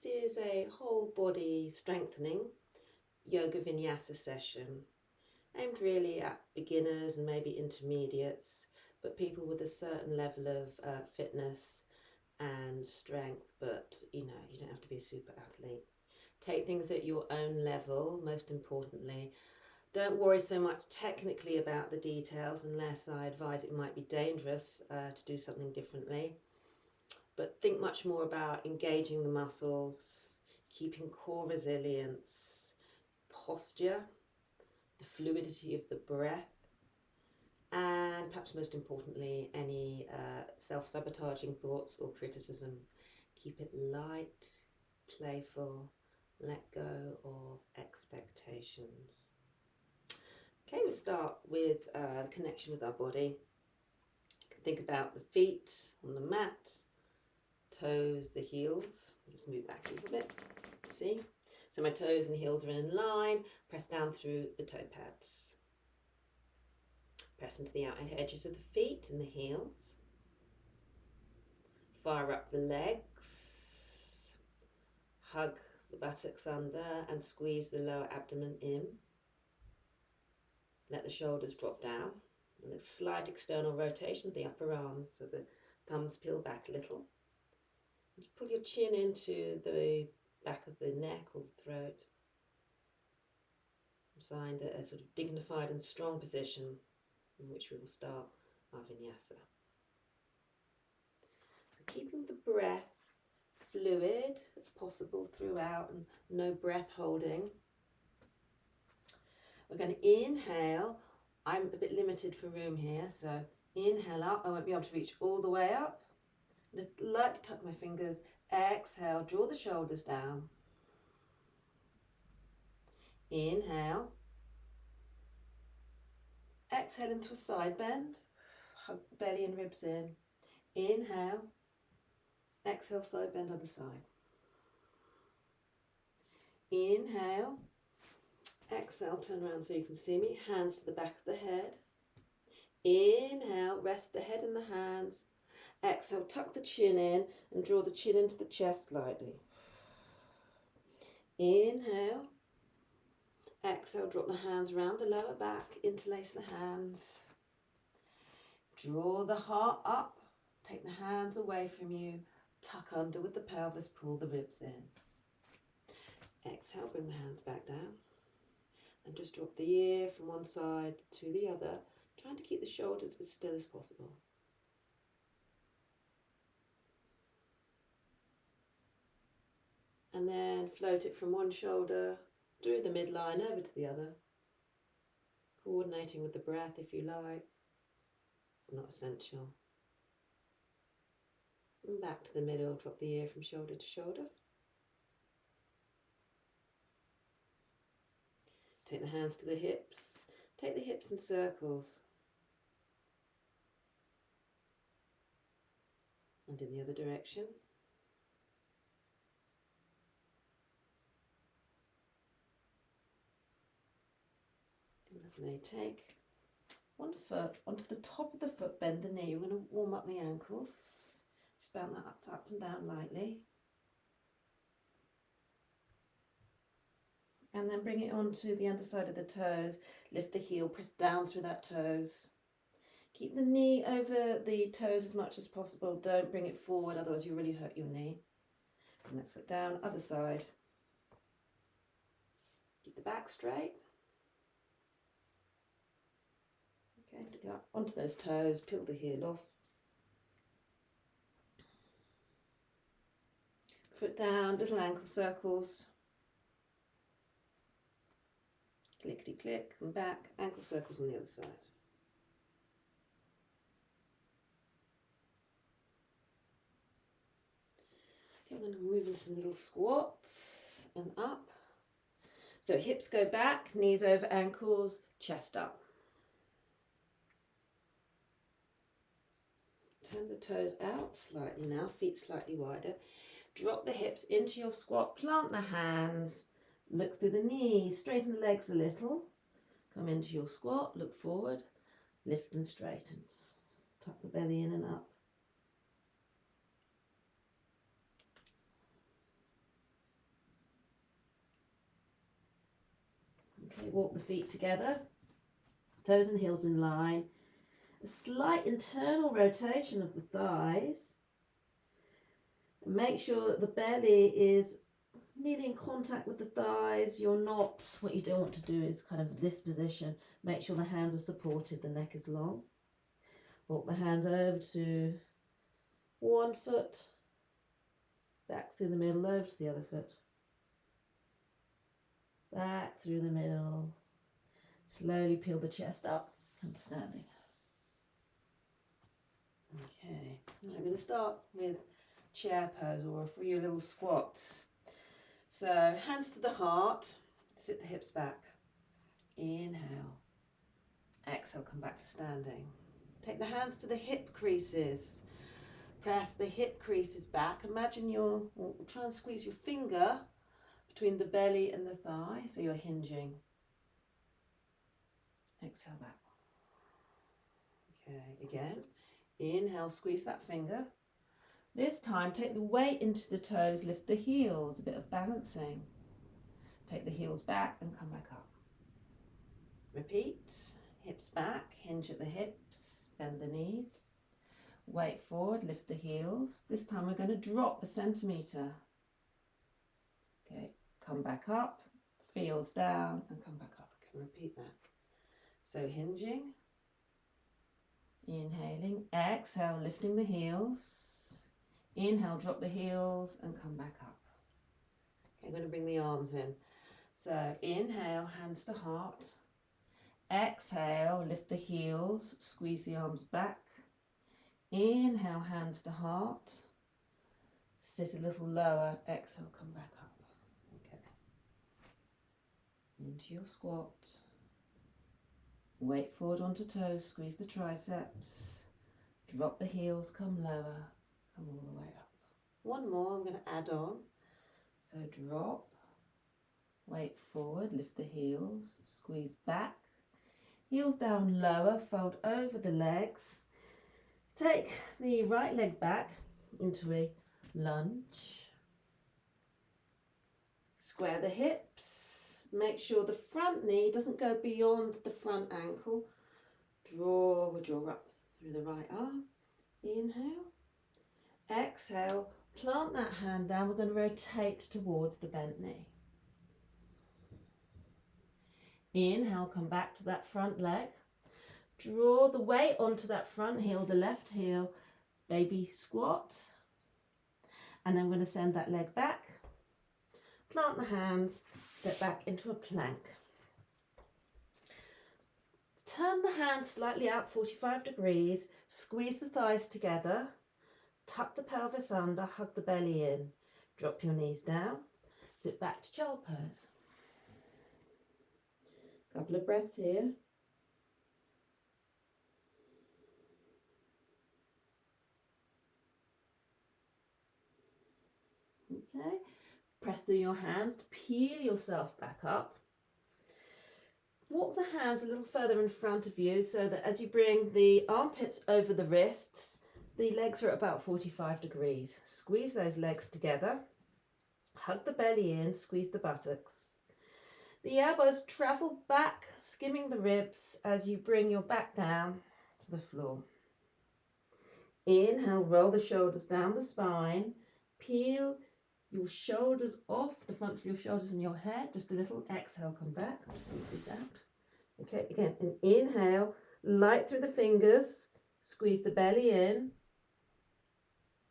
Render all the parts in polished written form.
This is a whole body strengthening yoga vinyasa session, aimed really at beginners and maybe intermediates, but people with a certain level of fitness and strength, but you don't have to be a super athlete. Take things at your own level, most importantly. Don't worry so much technically about the details unless I advise it might be dangerous to do something differently. But think much more about engaging the muscles, keeping core resilience, posture, the fluidity of the breath, and perhaps most importantly, any self-sabotaging thoughts or criticism. Keep it light, playful, let go of expectations. Okay, we start with the connection with our body. You can think about the feet on the mat, toes, the heels. Just move back a little bit. See? So my toes and heels are in line. Press down through the toe pads. Press into the outer edges of the feet and the heels. Fire up the legs. Hug the buttocks under and squeeze the lower abdomen in. Let the shoulders drop down. And a slight external rotation of the upper arms so the thumbs peel back a little. Just pull your chin into the back of the neck or the throat. And find a sort of dignified and strong position in which we will start our vinyasa. So keeping the breath fluid as possible throughout and no breath holding. We're going to inhale. I'm a bit limited for room here, so inhale up. I won't be able to reach all the way up. Lightly tuck my fingers. Exhale, draw the shoulders down. Inhale. Exhale into a side bend. Hug the belly and ribs in. Inhale. Exhale, side bend other side. Inhale. Exhale, turn around so you can see me. Hands to the back of the head. Inhale, rest the head in the hands. Exhale, tuck the chin in and draw the chin into the chest slightly. Inhale. Exhale, drop the hands around the lower back, interlace the hands. Draw the heart up, take the hands away from you, tuck under with the pelvis, pull the ribs in. Exhale, bring the hands back down. And just drop the ear from one side to the other, trying to keep the shoulders as still as possible. And then float it from one shoulder through the midline over to the other. Coordinating with the breath if you like. It's not essential. And back to the middle, drop the ear from shoulder to shoulder. Take the hands to the hips. Take the hips in circles. And in the other direction. Lovely. Take one foot onto the top of the foot, bend the knee. We're going to warm up the ankles. Just bounce that up and down lightly. And then bring it onto the underside of the toes. Lift the heel, press down through that toes. Keep the knee over the toes as much as possible. Don't bring it forward, otherwise you really hurt your knee. Bring that foot down, other side. Keep the back straight. Okay, look up onto those toes, peel the heel off. Foot down, little ankle circles. Clickety click, and back, ankle circles on the other side. Okay, we're going to move into some little squats and up. So hips go back, knees over ankles, chest up. Turn the toes out slightly now, feet slightly wider. Drop the hips into your squat, plant the hands, look through the knees, straighten the legs a little. Come into your squat, look forward, lift and straighten. Tuck the belly in and up. Okay, walk the feet together, toes and heels in line. A slight internal rotation of the thighs. Make sure that the belly is nearly in contact with the thighs. You're not, what you don't want to do is kind of this position. Make sure the hands are supported, the neck is long. Walk the hands over to one foot, back through the middle, over to the other foot. Back through the middle. Slowly peel the chest up, come to standing. Okay, I'm going to start with chair pose or for your little squats. So hands to the heart, sit the hips back. Inhale. Exhale, come back to standing. Take the hands to the hip creases. Press the hip creases back. Imagine you're trying to squeeze your finger between the belly and the thigh, so you're hinging. Exhale back. Okay, again. Inhale, squeeze that finger. This time, take the weight into the toes, lift the heels, a bit of balancing. Take the heels back and come back up. Repeat, hips back, hinge at the hips, bend the knees. Weight forward, lift the heels. This time we're going to drop a centimetre. Okay, come back up, feels down and come back up. Okay, repeat that. So hinging, inhaling, exhale, lifting the heels. Inhale, drop the heels and come back up. Okay, I'm going to bring the arms in. So inhale, hands to heart. Exhale, lift the heels, squeeze the arms back. Inhale, hands to heart. Sit a little lower, exhale, come back up. Okay. Into your squat. Weight forward onto toes, squeeze the triceps. Drop the heels, come lower. Come all the way up. One more, I'm going to add on. So drop, weight forward, lift the heels, squeeze back. Heels down lower, fold over the legs. Take the right leg back into a lunge. Square the hips. Make sure the front knee doesn't go beyond the front ankle. Draw up through the right arm. Inhale. Exhale, plant that hand down. We're going to rotate towards the bent knee. Inhale, come back to that front leg. Draw the weight onto that front heel, the left heel, baby squat. And then we're going to send that leg back. Plant the hands, step back into a plank. Turn the hands slightly out 45 degrees, squeeze the thighs together. Tuck the pelvis under, hug the belly in. Drop your knees down. Sit back to child pose. Couple of breaths here. Okay. Press through your hands to peel yourself back up. Walk the hands a little further in front of you so that as you bring the armpits over the wrists, the legs are at about 45 degrees. Squeeze those legs together. Hug the belly in, squeeze the buttocks. The elbows travel back, skimming the ribs as you bring your back down to the floor. Inhale, roll the shoulders down the spine. Peel your shoulders off the fronts of your shoulders and your head. Just a little. Exhale, come back. I'll just move this out. Okay, again, and inhale, light through the fingers. Squeeze the belly in.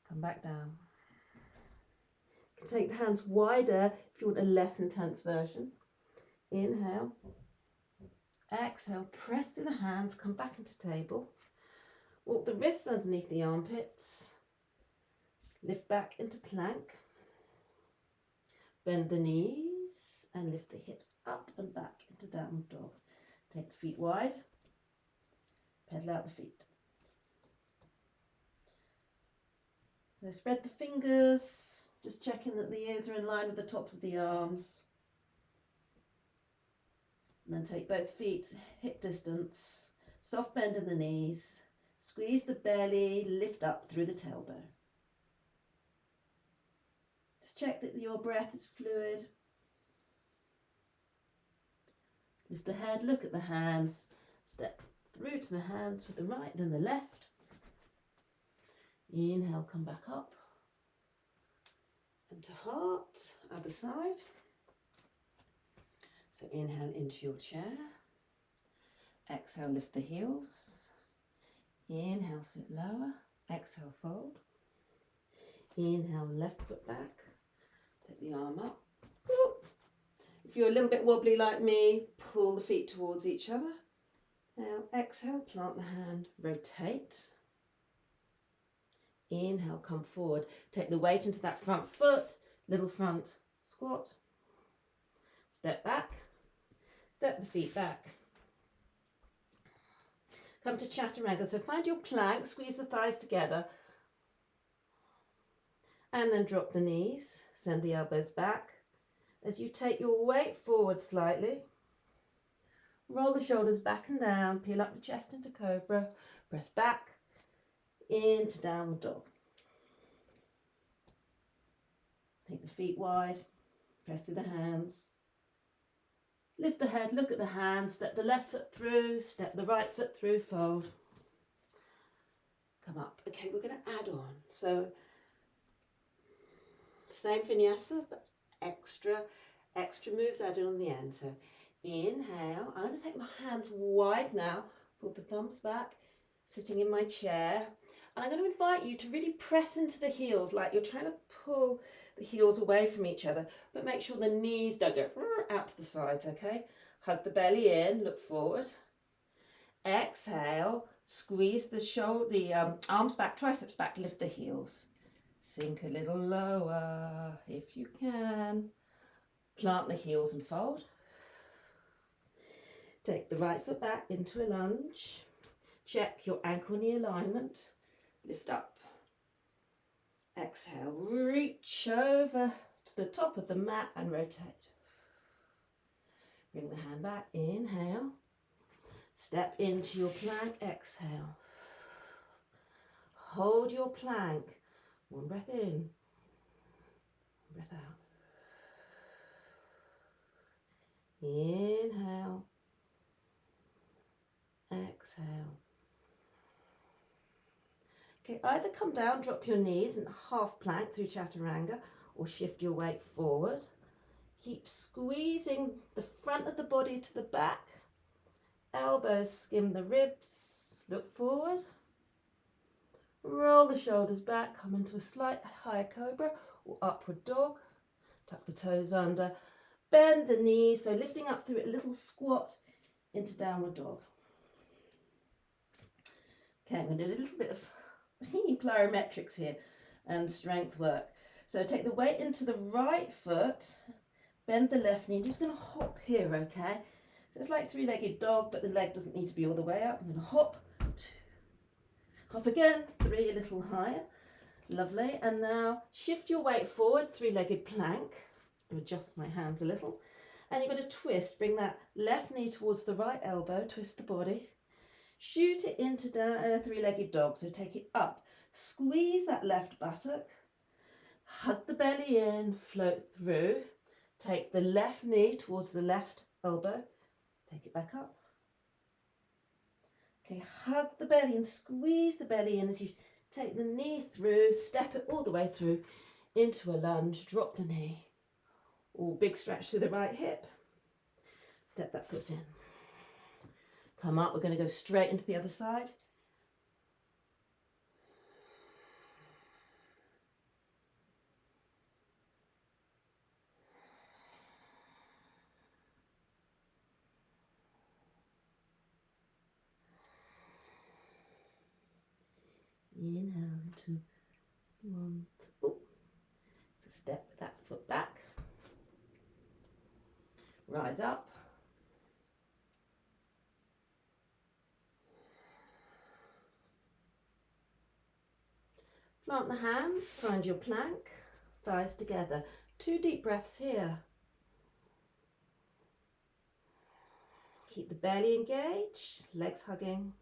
Come back down. You can take the hands wider if you want a less intense version. Inhale. Exhale, press through the hands, come back into table. Walk the wrists underneath the armpits. Lift back into plank. Bend the knees and lift the hips up and back into downward dog. Take the feet wide. Pedal out the feet. So spread the fingers, just checking that the ears are in line with the tops of the arms. And then take both feet hip distance, soft bend in the knees, squeeze the belly, lift up through the tailbone. Just check that your breath is fluid. Lift the head, look at the hands, step through to the hands with the right, then the left. Inhale, come back up. And to heart, other side. So inhale into your chair. Exhale, lift the heels. Inhale, sit lower. Exhale, fold. Inhale, left foot back. Take the arm up. If you're a little bit wobbly like me, pull the feet towards each other. Now exhale, plant the hand, rotate. Inhale, come forward. Take the weight into that front foot, little front squat. Step back, step the feet back. Come to chaturanga. So find your plank, squeeze the thighs together. And then drop the knees, send the elbows back. As you take your weight forward slightly, roll the shoulders back and down, peel up the chest into cobra, press back into downward dog. Take the feet wide, press through the hands. Lift the head, look at the hands, step the left foot through, step the right foot through, fold. Come up. Okay, we're going to add on. So, same vinyasa, but extra moves added on the end. So inhale, I'm going to take my hands wide now, pull the thumbs back, sitting in my chair. And I'm going to invite you to really press into the heels like you're trying to pull the heels away from each other, but make sure the knees don't go out to the sides, okay? Hug the belly in, look forward. Exhale, squeeze the arms back, triceps back, lift the heels. Sink a little lower if you can. Plant the heels and fold. Take the right foot back into a lunge. Check your ankle knee alignment. Lift up. Exhale, reach over to the top of the mat and rotate. Bring the hand back, inhale. Step into your plank, exhale. Hold your plank. One breath in, one breath out. Inhale, exhale. Okay, either come down, drop your knees in half plank through chaturanga, or shift your weight forward. Keep squeezing the front of the body to the back. Elbows skim the ribs, look forward. Roll the shoulders back, come into a slight higher cobra or upward dog. Tuck the toes under, bend the knees, so lifting up through a little squat into downward dog. Okay, I'm going to do a little bit of plyometrics here and strength work. So take the weight into the right foot, bend the left knee. I'm just going to hop here, okay? So it's like three-legged dog, but the leg doesn't need to be all the way up. I'm going to hop. Hop again, three, a little higher. Lovely. And now shift your weight forward, three-legged plank. Adjust my hands a little. And you're going to twist. Bring that left knee towards the right elbow. Twist the body. Shoot it into three-legged dog. So take it up. Squeeze that left buttock. Hug the belly in. Float through. Take the left knee towards the left elbow. Take it back up. Okay, hug the belly and squeeze the belly in as you take the knee through, step it all the way through into a lunge, drop the knee. All big stretch through the right hip. Step that foot in. Come up, we're going to go straight into the other side. Inhale into one, two. So step that foot back. Rise up. Plant the hands, find your plank, thighs together. 2 deep breaths here. Keep the belly engaged, legs hugging.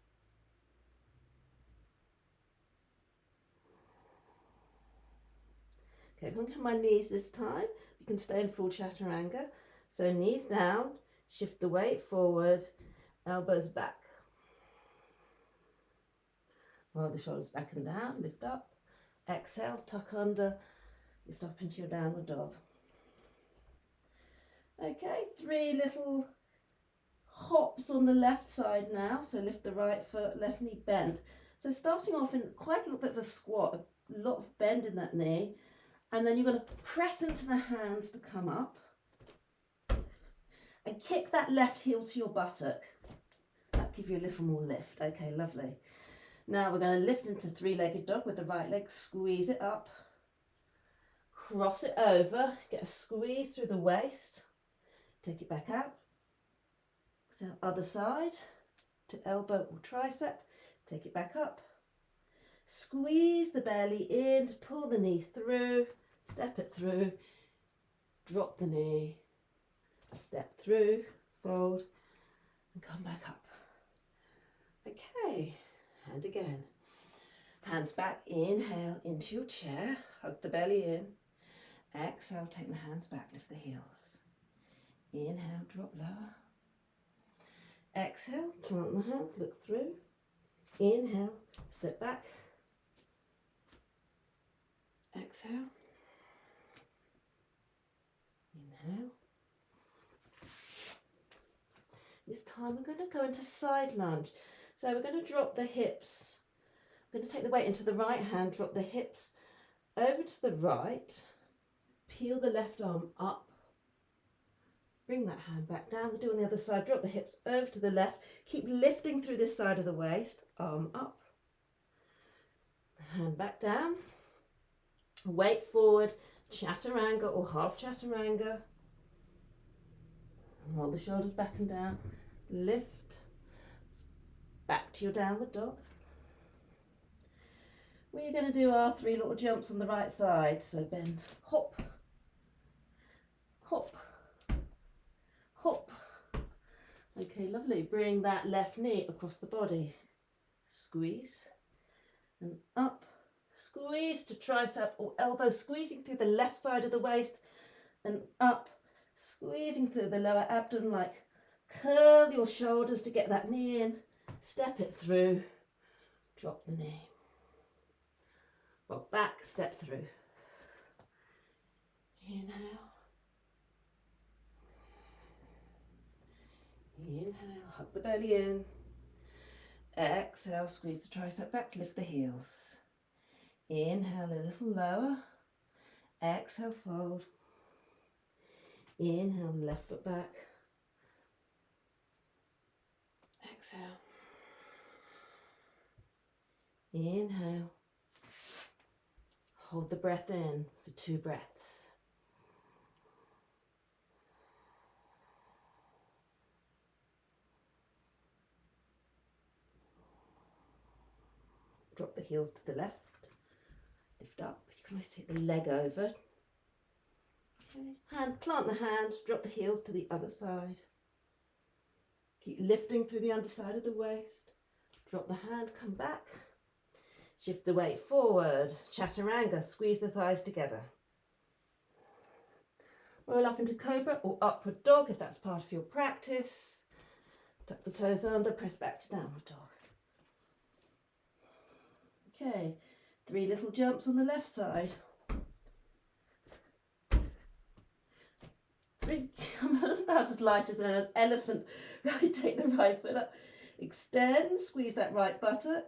Okay, I'm going to have my knees this time. You can stay in full chaturanga. So knees down, Shift the weight forward, elbows back. Roll the shoulders back and down, lift up. Exhale, tuck under, lift up into your downward dog. Okay, 3 little hops on the left side now. So lift the right foot, left knee bend. So starting off in quite a little bit of a squat, a lot of bend in that knee. And then you're going to press into the hands to come up. And kick that left heel to your buttock. That'll give you a little more lift. Okay, lovely. Now we're going to lift into 3-legged dog with the right leg. Squeeze it up. Cross it over. Get a squeeze through the waist. Take it back out. So other side to elbow or tricep. Take it back up. Squeeze the belly in to pull the knee through. Step it through. Drop the knee. Step through. Fold. And come back up. Okay. And again. Hands back. Inhale into your chair. Hug the belly in. Exhale. Take the hands back. Lift the heels. Inhale, drop lower. Exhale, plant the hands, look through. Inhale, step back. Exhale. Inhale. This time we're going to go into side lunge. So we're going to drop the hips. I'm going to take the weight into the right hand, drop the hips over to the right. Peel the left arm up. Bring that hand back down. We'll do on the other side. Drop the hips over to the left. Keep lifting through this side of the waist. Arm up. Hand back down. Weight forward. Chaturanga or half chaturanga. Roll the shoulders back and down. Lift. Back to your downward dog. We're going to do our 3 little jumps on the right side. So bend. Hop. Hop. Hop. Okay, lovely. Bring that left knee across the body. Squeeze and up. Squeeze to tricep or elbow, squeezing through the left side of the waist and up. Squeezing through the lower abdomen, like curl your shoulders to get that knee in. Step it through. Drop the knee. Rock back, step through. Inhale. Inhale, hug the belly in. Exhale, squeeze the tricep back, lift the heels. Inhale a little lower. Exhale, fold. Inhale, left foot back. Exhale. Inhale. Hold the breath in for 2 breaths. Drop the heels to the left. Lift up. You can always take the leg over. Okay. Plant the hand. Drop the heels to the other side. Keep lifting through the underside of the waist. Drop the hand. Come back. Shift the weight forward. Chaturanga. Squeeze the thighs together. Roll up into cobra or upward dog if that's part of your practice. Tuck the toes under. Press back to downward dog. Okay, 3 little jumps on the left side. 3, that's about as light as an elephant. Right, take the right foot up. Extend, squeeze that right buttock.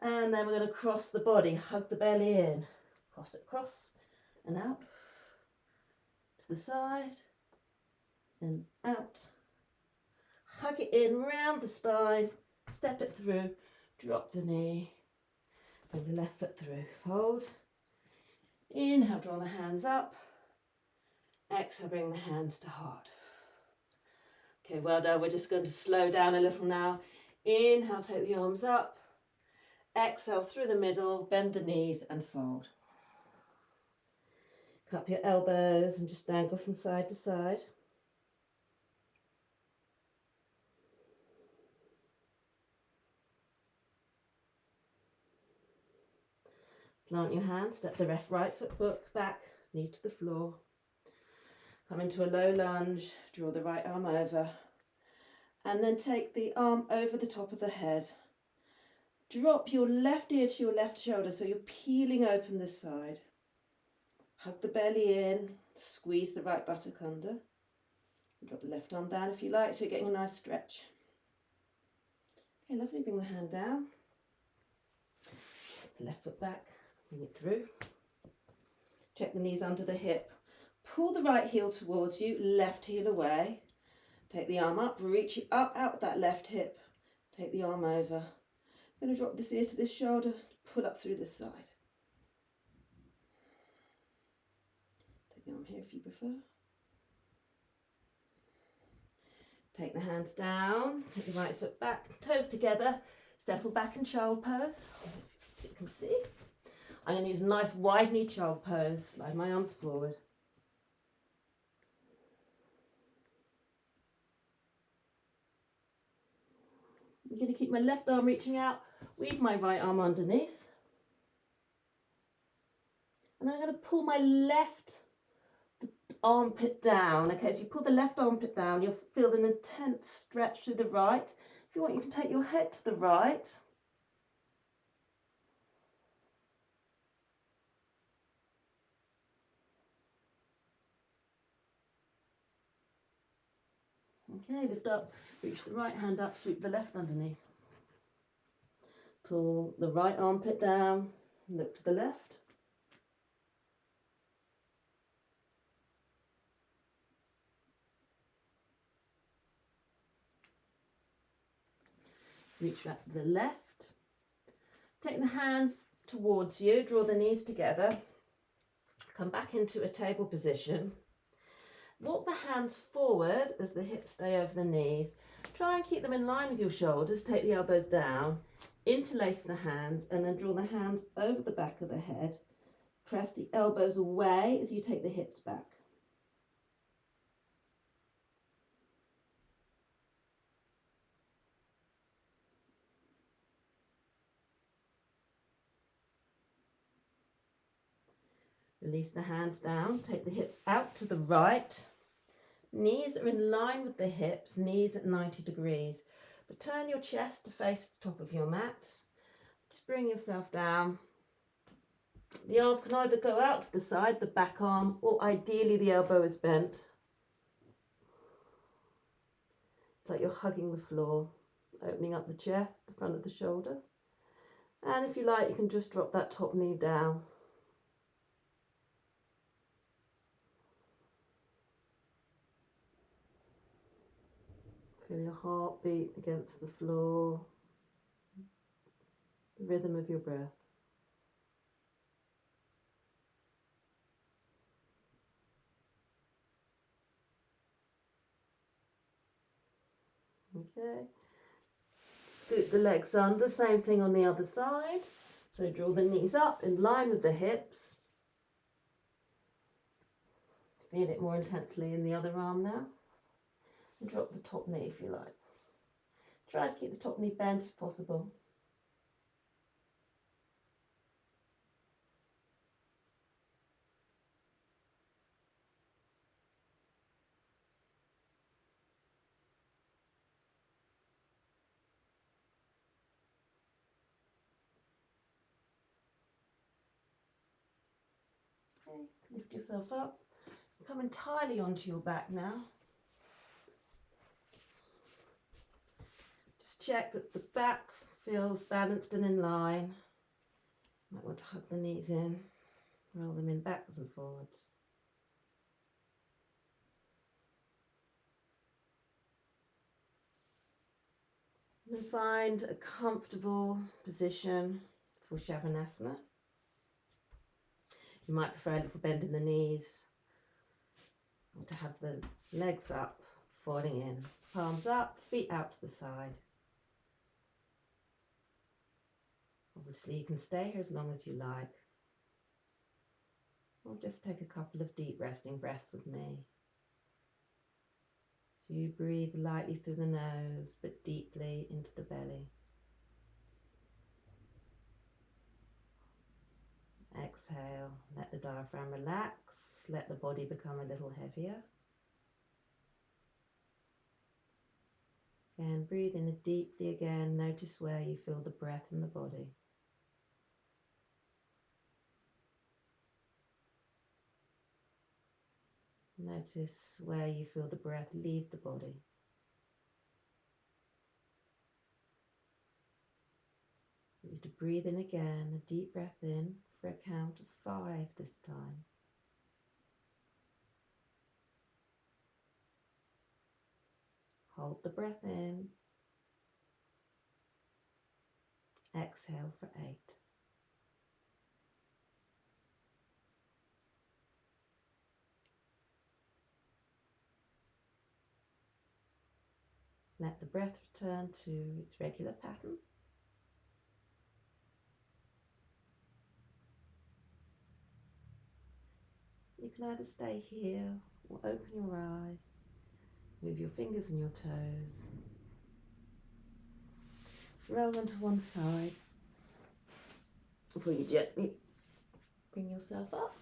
And then we're going to cross the body, hug the belly in. Cross it across and out. To the side and out. Hug it in, round the spine. Step it through. Drop the knee. Bring the left foot through. Fold. Inhale, draw the hands up. Exhale, bring the hands to heart. Okay, well done. We're just going to slow down a little now. Inhale, take the arms up. Exhale, through the middle, bend the knees and fold. Cup your elbows and just dangle from side to side. Plant your hands, step the right foot back, knee to the floor. Come into a low lunge, draw the right arm over, and then take the arm over the top of the head. Drop your left ear to your left shoulder so you're peeling open this side. Hug the belly in, squeeze the right buttock under. Drop the left arm down if you like, so you're getting a nice stretch. Okay, lovely, bring the hand down. The left foot back, bring it through. Check the knees under the hip. Pull the right heel towards you, left heel away. Take the arm up, reach it up out with that left hip. Take the arm over. I'm going to drop this ear to this shoulder, pull up through this side. Take the arm here if you prefer. Take the hands down, take the right foot back, toes together, settle back in child pose, as you can see. I'm going to use a nice wide knee child pose, slide my arms forward. I'm going to keep my left arm reaching out, weave my right arm underneath. And I'm going to pull my left armpit down. Okay, so you pull the left armpit down, you'll feel an intense stretch to the right. If you want, you can take your head to the right. Okay, lift up, reach the right hand up, sweep the left underneath. Pull the right armpit down, look to the left. Reach back to the left. Take the hands towards you, draw the knees together. Come back into a table position. Walk the hands forward as the hips stay over the knees. Try and keep them in line with your shoulders. Take the elbows down, interlace the hands, and then draw the hands over the back of the head. Press the elbows away as you take the hips back. Release the hands down, take the hips out to the right. Knees are in line with the hips, knees at 90 degrees. But turn your chest to face the top of your mat. Just bring yourself down. The arm can either go out to the side, the back arm, or ideally the elbow is bent. It's like you're hugging the floor, opening up the chest, the front of the shoulder. And if you like, you can just drop that top knee down. Feel your heartbeat against the floor, the rhythm of your breath. Okay, scoot the legs under, same thing on the other side. So draw the knees up in line with the hips. Feel it more intensely in the other arm now. And drop the top knee if you like. Try to keep the top knee bent if possible. Okay, lift yourself up. Come entirely onto your back now. Just check that the back feels balanced and in line. Might want to hug the knees in, roll them in backwards and forwards. And then find a comfortable position for Shavasana. You might prefer a little bend in the knees, or to have the legs up, falling in. Palms up, feet out to the side. Obviously you can stay here as long as you like. Or just take a couple of deep resting breaths with me. So you breathe lightly through the nose, but deeply into the belly. Exhale, let the diaphragm relax, let the body become a little heavier. Again, breathe in deeply again. Notice where you feel the breath in the body. Notice where you feel the breath leave the body. You need to breathe in again, a deep breath in for a count of 5 this time. Hold the breath in. Exhale for 8. Let the breath return to its regular pattern. You can either stay here or open your eyes, move your fingers and your toes, roll onto one side before you gently bring yourself up.